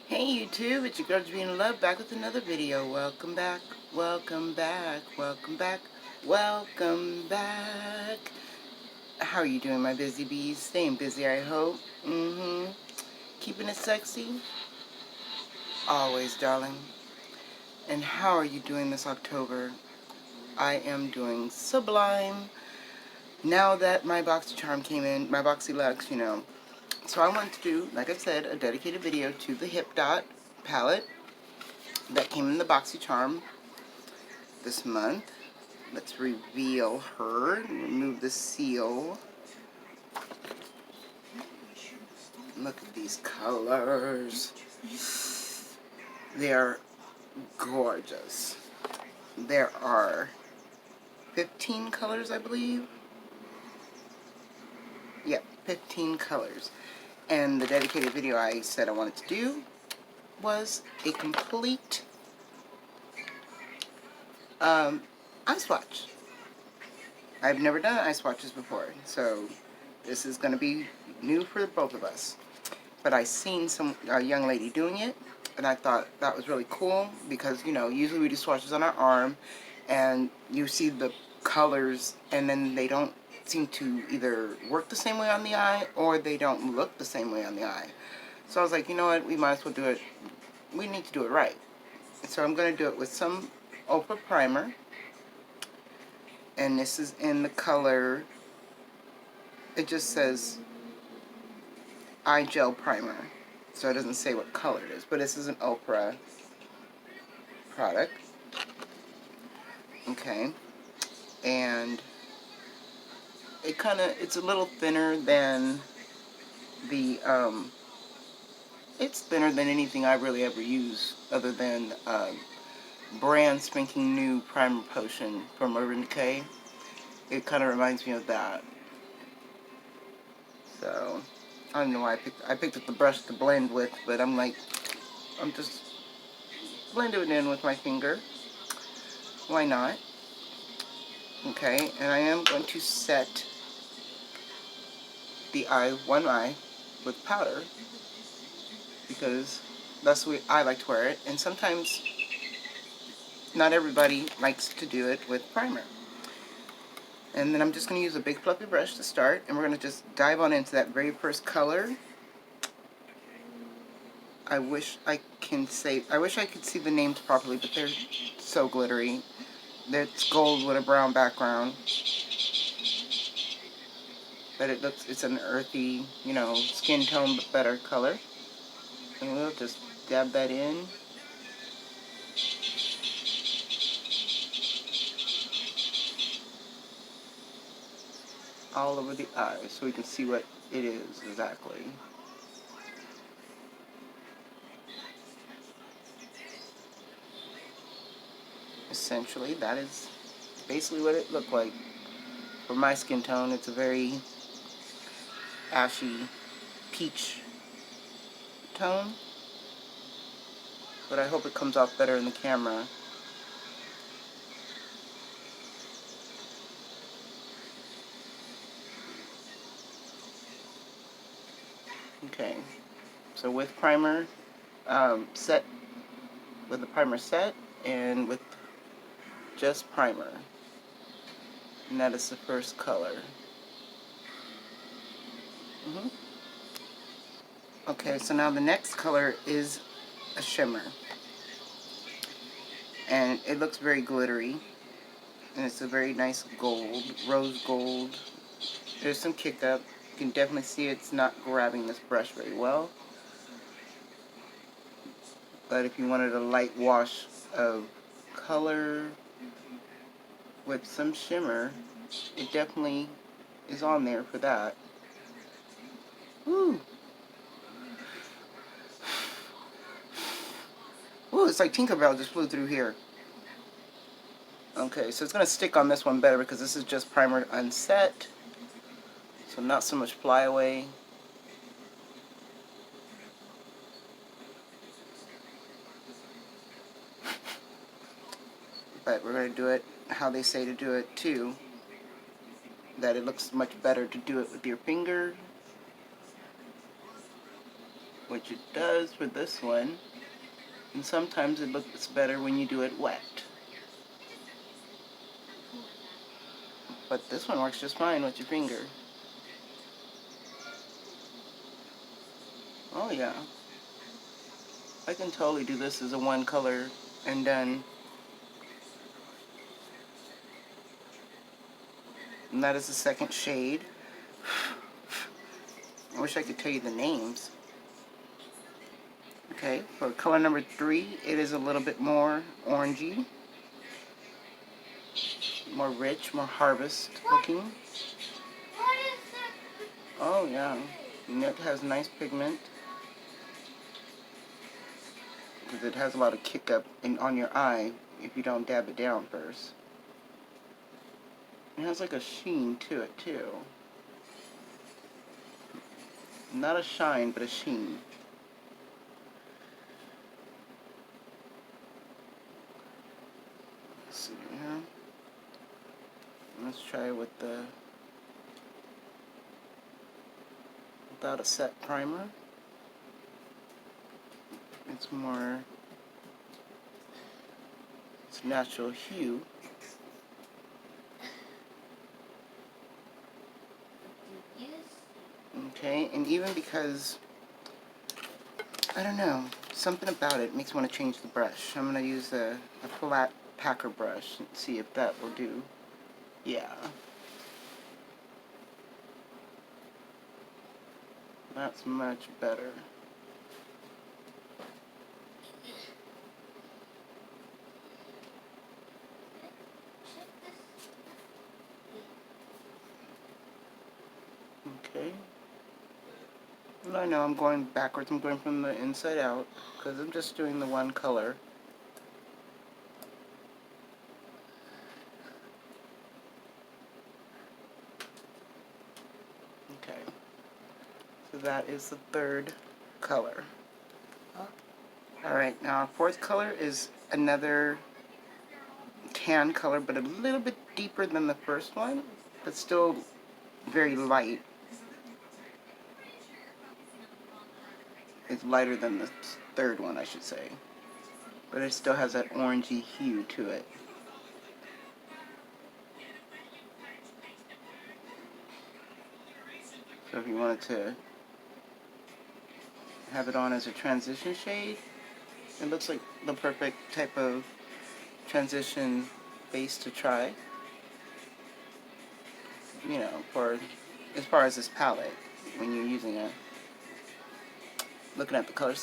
Hey YouTube, it's your girl Being in Love back with another video. Welcome back, welcome back, welcome back, welcome back. How are you doing, my busy bees? Staying busy, I hope. Keeping it sexy? Always, darling. And how are you doing this October? I am doing sublime. Now that my BoxyCharm came in, my boxyluxe, So I wanted to do, like I said, a dedicated video to the Hip Dot palette that came in the BoxyCharm this month. Let's reveal her. Remove the seal. Look at these colors. They're gorgeous. There are 15 colors, I believe. Yep, 15 colors. And the dedicated video I said I wanted to do was a complete eye swatch. I've never done eye swatches before, so this is going to be new for both of us. But I seen a young lady doing it, and I thought that was really cool because, usually we do swatches on our arm, and you see the colors, and then they don't seem to either work the same way on the eye, or they don't look the same way on the eye. So I was like, you know what, we might as well do it. We need to do it right. So I'm going to do it with some Oprah primer, and this is in the color, it just says eye gel primer, so it doesn't say what color it is, but this is an Oprah product. Okay, and it's a little thinner than the it's thinner than anything I really ever use other than brand spanking new primer potion from Urban Decay. It kind of reminds me of that. So I don't know why I picked up the brush to blend with, but I'm just blending it in with my finger. Why not? Okay, and I am going to set the one eye with powder because that's the way I like to wear it, and sometimes not everybody likes to do it with primer. And then I'm just going to use a big fluffy brush to start, and we're going to just dive on into that very first color. I wish I could see the names properly, but they're so glittery. It's gold with a brown background. But it's an earthy, skin tone but better color. And we'll just dab that in. All over the eye so we can see what it is exactly. Essentially, that is basically what it looked like. For my skin tone, it's a very ashy peach tone, but I hope it comes off better in the camera. Okay, so with primer set, with the primer set, and with just primer, and that is the first color. Okay, so now the next color is a shimmer, and it looks very glittery, and it's a very nice gold, rose gold. There's some kick up. You can definitely see it's not grabbing this brush very well, but if you wanted a light wash of color with some shimmer, it definitely is on there for that. Woo! Ooh, it's like Tinkerbell just flew through here. Okay, so it's going to stick on this one better because this is just primer unset. So not so much flyaway. But we're going to do it how they say to do it too. That it looks much better to do it with your finger. which it does for this one. And sometimes it looks better when you do it wet. But this one works just fine with your finger. Oh yeah. I can totally do this as a one color and done. And that is the second shade. I wish I could tell you the names. Okay, for color number 3, it is a little bit more orangey. More rich, more harvest looking. Oh yeah, and it has nice pigment. Because it has a lot of kick up on your eye if you don't dab it down first. It has like a sheen to it too. Not a shine, but a sheen. Let's see here. Let's try with the without a set primer. It's more its natural hue. Okay, and even because I don't know, something about it makes me want to change the brush. I'm going to use a flat packer brush and see if that will do. Yeah. That's much better. Okay. And I know I'm going backwards. I'm going from the inside out because I'm just doing the one color. Okay. So that is the third color. Alright, now our fourth color is another tan color, but a little bit deeper than the first one, but still very light. It's lighter than the third one, I should say. But it still has that orangey hue to it. So if you wanted to have it on as a transition shade, it looks like the perfect type of transition base to try. You know, for as far as this palette, when you're using it. Looking at the color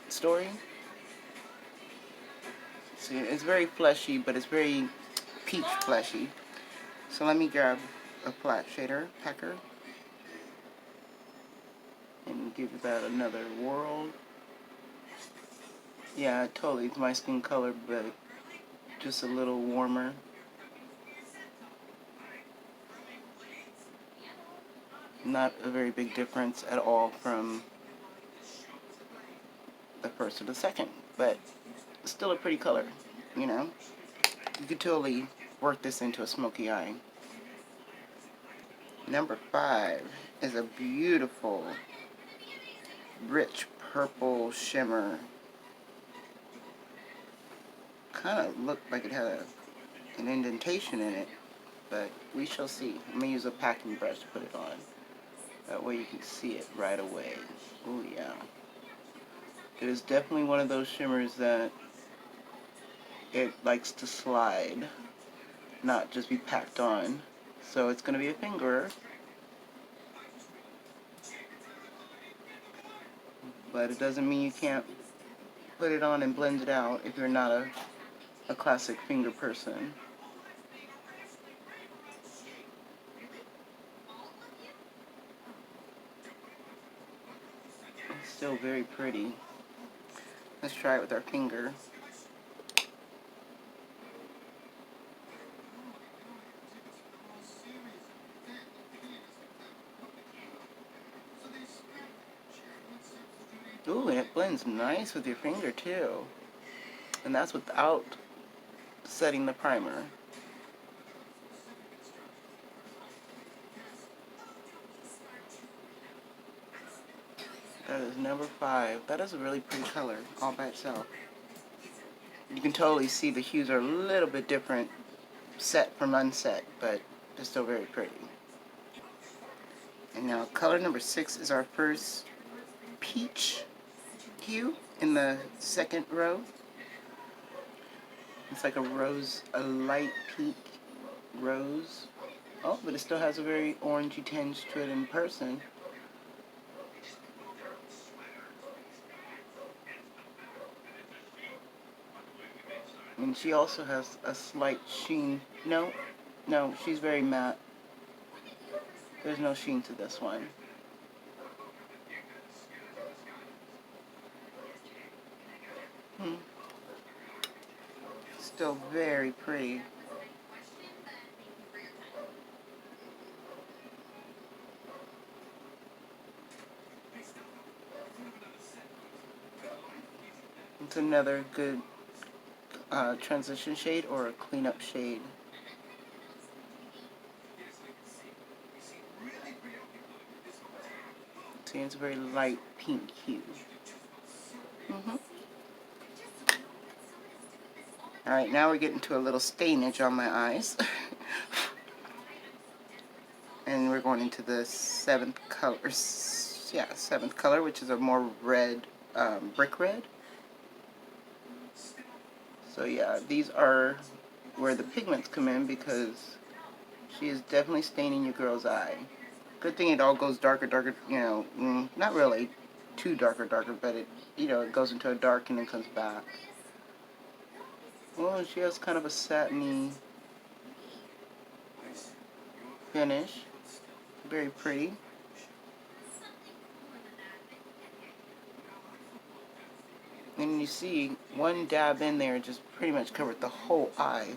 story. See, it's very fleshy, but it's very peach fleshy. So let me grab a flat shader packer and give that another whirl. Yeah, totally, it's my skin color, but just a little warmer. Not a very big difference at all from the first to the second, but still a pretty color, you know? You could totally work this into a smoky eye. Number 5 is a beautiful, rich purple shimmer. Kind of looked like it had an indentation in it, but we shall see. I'm going to use a packing brush to put it on. That way you can see it right away. Oh yeah. It is definitely one of those shimmers that it likes to slide, not just be packed on. So it's going to be a fingerer. But it doesn't mean you can't put it on and blend it out if you're not a classic finger person. It's still very pretty. Let's try it with our finger. Ooh, and it blends nice with your finger too. And that's without setting the primer. That is number 5. That is a really pretty color all by itself. You can totally see the hues are a little bit different set from unset, but they're still very pretty. And now color number 6 is our first peach hue in the second row. It's like a rose, a light pink rose. Oh, but it still has a very orangey tinge to it in person. And she also has a slight sheen. No, she's very matte. There's no sheen to this one. Still very pretty. It's another good transition shade or a cleanup shade. See, it's a very light pink hue. Alright, now we're getting to a little stainage on my eyes. And we're going into the 7th color. Yeah, 7th color, which is a more red, brick red. So yeah, these are where the pigments come in, because she is definitely staining your girl's eye. Good thing it all goes darker, you know, not really too darker, but it, you know, it goes into a dark and then comes back. Oh, she has kind of a satiny finish. Very pretty. And you see, one dab in there just pretty much covered the whole eye.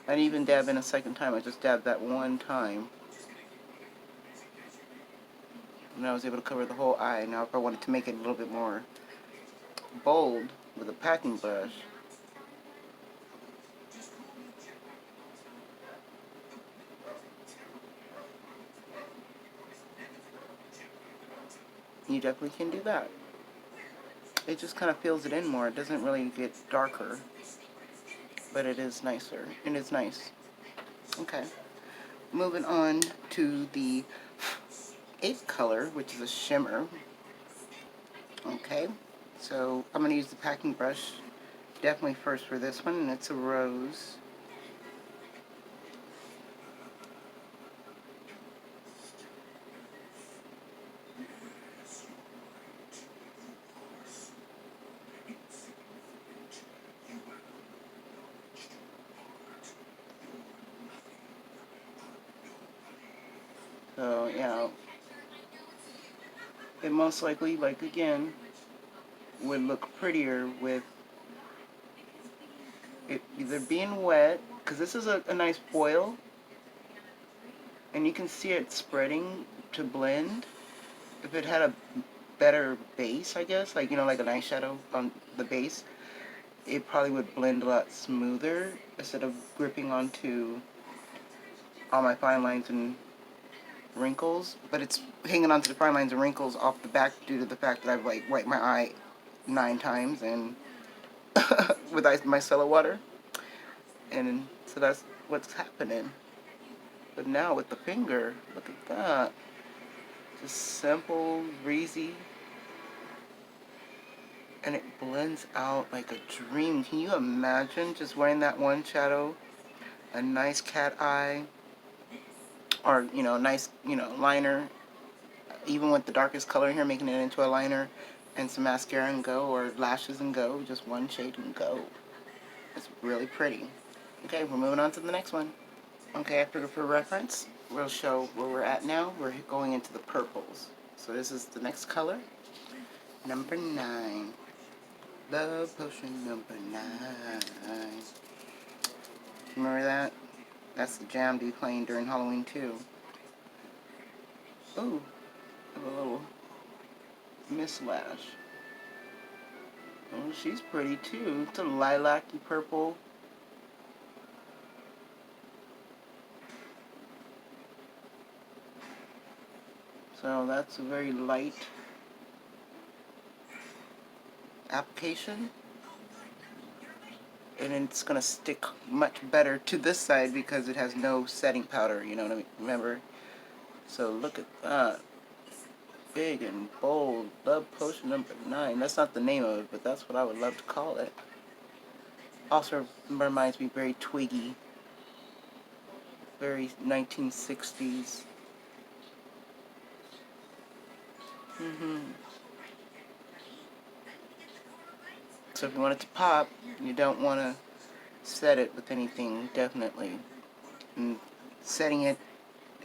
I didn't even dab in a second time, I just dabbed that one time. And I was able to cover the whole eye. Now if I wanted to make it a little bit more bold with a packing brush, you definitely can do that. It just kind of fills it in more. It doesn't really get darker, but it is nicer, and it's nice. Okay, moving on to the 8th color, which is a shimmer. Okay, so I'm going to use the packing brush definitely first for this one, and it's a rose. So, you know, it most likely, like again, would look prettier with it either being wet, because this is a nice foil, and you can see it spreading to blend. If it had a better base, I guess, like, you know, like an eyeshadow on the base, it probably would blend a lot smoother instead of gripping onto all my fine lines and wrinkles. But it's hanging onto the fine lines and wrinkles off the back due to the fact that I've like wiped my eye 9 times and with micellar water, and so that's what's happening. But now with the finger, look at that, just simple, breezy, and it blends out like a dream. Can you imagine just wearing that one shadow, a nice cat eye, or, you know, a nice, you know, liner, even with the darkest color here, making it into a liner, and some mascara and go, or lashes and go, just one shade and go. It's really pretty. Okay, we're moving on to the next one. Okay, for reference, we'll show where we're at now. We're going into the purples. So this is the next color, number 9. Love potion number 9. Remember that? That's the jam to be playing during Halloween too. Ooh, a little Miss Lash. Oh, she's pretty too. It's a lilac-y purple. So that's a very light application. And it's going to stick much better to this side because it has no setting powder, you know what I mean? Remember? So look at that. Big and bold. Love Potion number 9. That's not the name of it, but that's what I would love to call it. Also reminds me very Twiggy. Very 1960s. So if you want it to pop, you don't want to set it with anything, definitely. And setting it,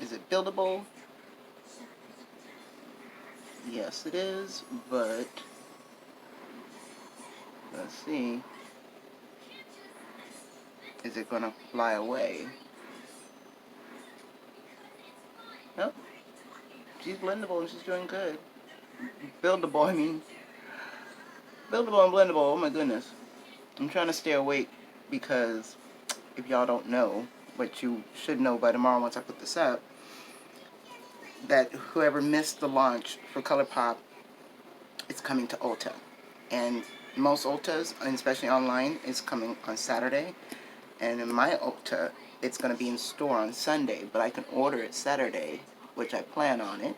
is it buildable? Yes, it is, but let's see. Is it going to fly away? Nope. She's blendable and she's doing good. Buildable, I mean. Buildable and blendable, oh my goodness. I'm trying to stay awake because if y'all don't know, what you should know by tomorrow once I put this up, that whoever missed the launch for ColourPop, it's coming to Ulta. And most Ultas, and especially online, is coming on Saturday. And in my Ulta, it's going to be in store on Sunday, but I can order it Saturday, which I plan on it.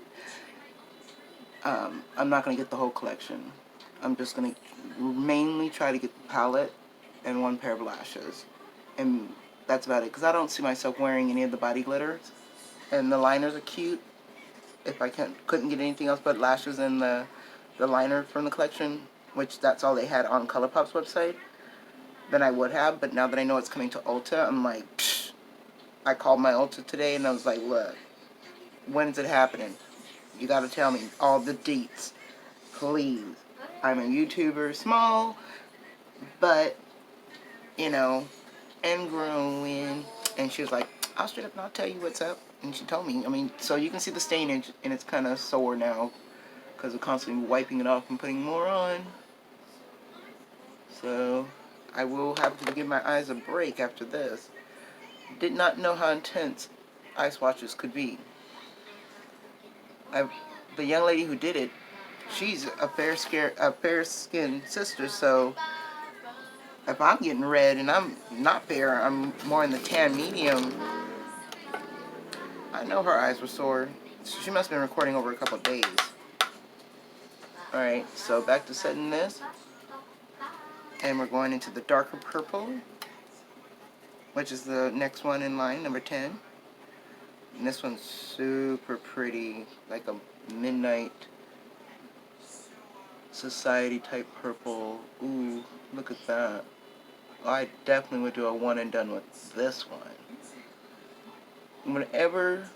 I'm not going to get the whole collection. I'm just going to mainly try to get the palette and one pair of lashes. And that's about it, because I don't see myself wearing any of the body glitters. And the liners are cute. If I couldn't get anything else but lashes and the liner from the collection, which that's all they had on ColourPop's website, then I would have. But now that I know it's coming to Ulta, I'm like, psh. I called my Ulta today and I was like, look, when is it happening? You gotta tell me all the deets, please. I'm a YouTuber, small, but, you know, and growing. And she was like, I'll straight up not tell you what's up. And she told me, I mean, so you can see the stainage, and it's kind of sore now because of constantly wiping it off and putting more on. So I will have to give my eyes a break after this. Did not know how intense eye swatches could be. The young lady who did it, she's a fair-skinned sister, so if I'm getting red and I'm not fair, I'm more in the tan medium, I know her eyes were sore. She must have been recording over a couple of days. Alright, so back to setting this. And we're going into the darker purple, which is the next one in line, number 10. And this one's super pretty, like a midnight society type purple. Ooh, look at that. I definitely would do a one and done with this one. Whenever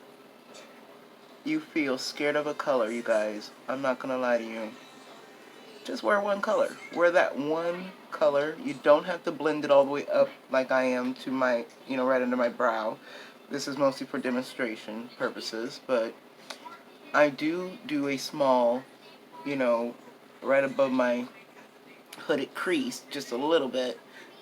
you feel scared of a color, you guys, I'm not gonna lie to you, just wear one color. Wear that one color. You don't have to blend it all the way up like I am to my, right under my brow. This is mostly for demonstration purposes, but I do a small, right above my hooded crease, just a little bit,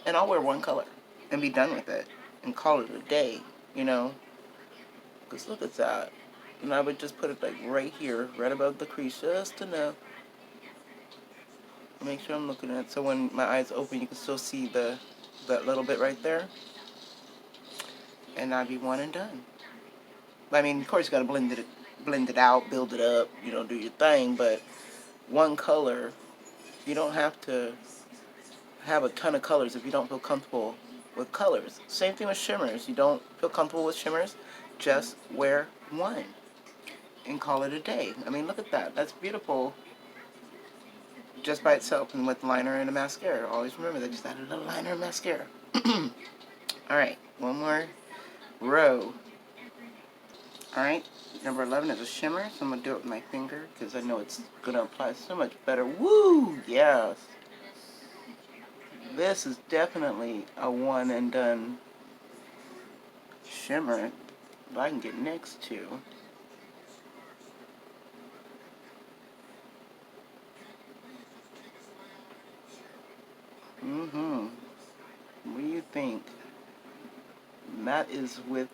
and I'll wear one color and be done with it and call it a day, because look at that. And I would just put it like right here, right above the crease, just enough. Make sure I'm looking at it so when my eyes open you can still see that little bit right there. And I'd be one and done. I mean, of course you gotta blend it out, build it up, do your thing, but one color, you don't have to have a ton of colors if you don't feel comfortable with colors. Same thing with shimmers. You don't feel comfortable with shimmers, just wear one and call it a day. I mean, look at that. That's beautiful just by itself and with liner and a mascara. Always remember that, just added a liner and mascara. Alright, one more row. Alright, number 11 is a shimmer, so I'm going to do it with my finger because I know it's going to apply so much better. Woo! Yes! This is definitely a one and done shimmer that I can get next to. What do you think? That is with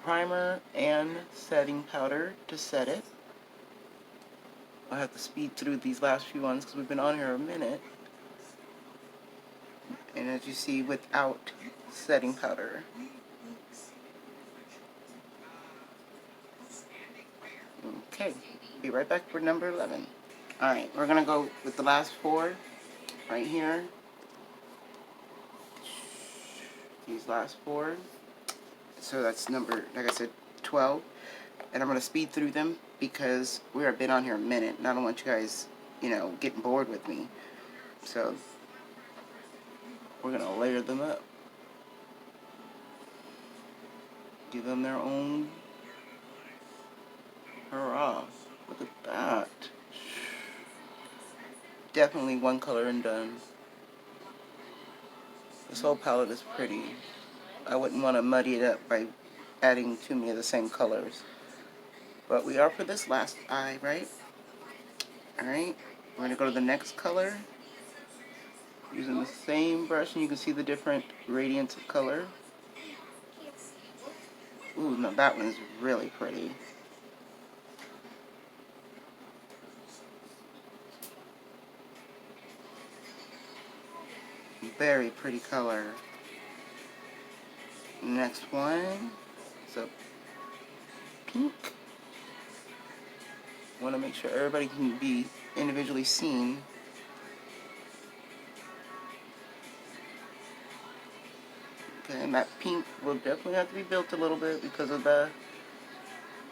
primer and setting powder to set it. I'll have to speed through these last few ones because we've been on here a minute. And as you see, without setting powder. Okay, be right back for number 11. Alright, we're going to go with the last 4 right here. These last 4. So that's number, like I said, 12. And I'm going to speed through them because we've been on here a minute and I don't want you guys, you know, getting bored with me. So we're going to layer them up. Give them their own hurrah. Look at that. Definitely one color and done. This whole palette is pretty. I wouldn't want to muddy it up by adding too many of the same colors. But we are for this last eye, right? Alright, we're going to go to the next color. Using the same brush, and you can see the different gradients of color. Ooh, no, that one's really pretty. Very pretty color. Next one is a pink. Want to make sure everybody can be individually seen. Okay, and that pink will definitely have to be built a little bit because of the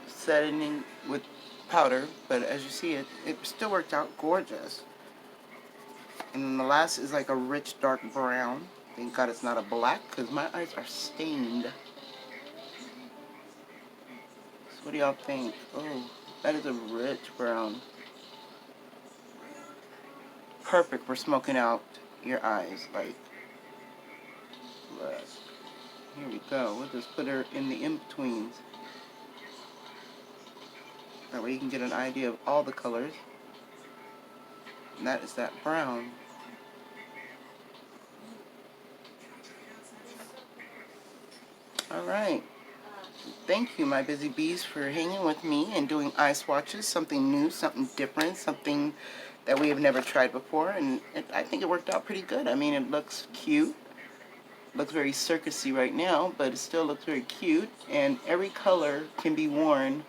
setting with powder, but as you see, it still worked out gorgeous. And then the last is like a rich dark brown. Thank God it's not a black because my eyes are stained. So what do y'all think? Oh, that is a rich brown. Perfect for smoking out your eyes. Like, look. Here we go. We'll just put her in the in-betweens. That way you can get an idea of all the colors. And that is that brown. Alright. Thank you, my busy bees, for hanging with me and doing eye swatches. Something new, something different, something that we have never tried before. And I think it worked out pretty good. I mean, it looks cute. Looks very circusy right now, but it still looks very cute. And every color can be worn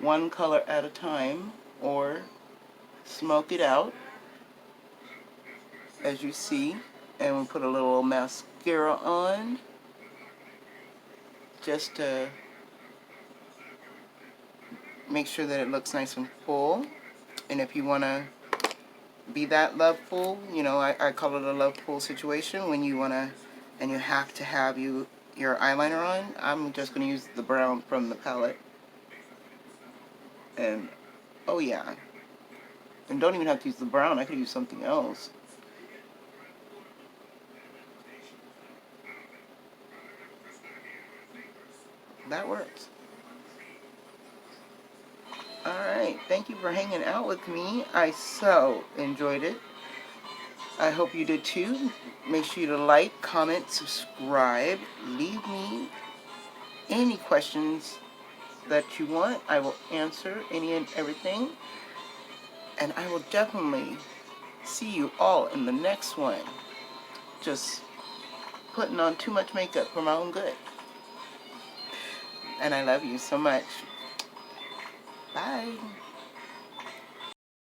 one color at a time or smoke it out, as you see. And we'll put a little mascara on just to make sure that it looks nice and full. And if you want to be that loveful, you know, I call it a loveful situation when you want to, and you have to have your eyeliner on. I'm just going to use the brown from the palette. And, oh yeah. And don't even have to use the brown, I could use something else. That works. Alright, thank you for hanging out with me. I so enjoyed it. I hope you did too. Make sure you to like, comment, subscribe. Leave me any questions that you want. I will answer any and everything. And I will definitely see you all in the next one. Just putting on too much makeup for my own good. And I love you so much. Bye.